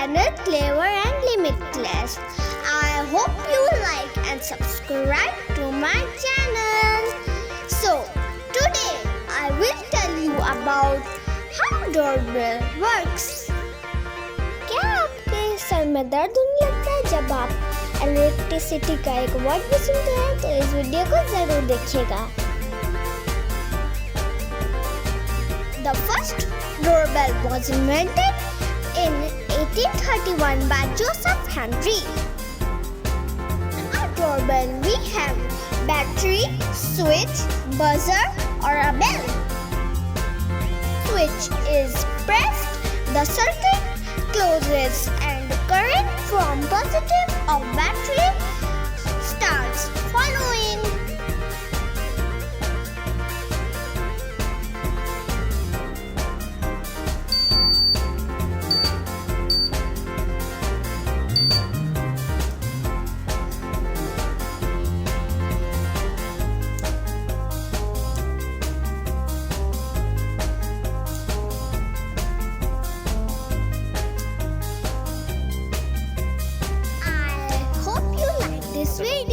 channel Clever and Limitless. I hope you like and subscribe to my channel. So, today I will tell you about how doorbell works. क्या आपके sir में दर्द होने लगता है जब आप इलेक्ट्रिसिटी का एक वर्ड भी सुनते हैं? तो इस वीडियो को जरूर देखिएगा. The first doorbell was invented in 1831 by Joseph Henry. In our doorbell we have battery, switch, buzzer or a bell. Switch is pressed, the circuit closes and current from positive of battery starts following. This video.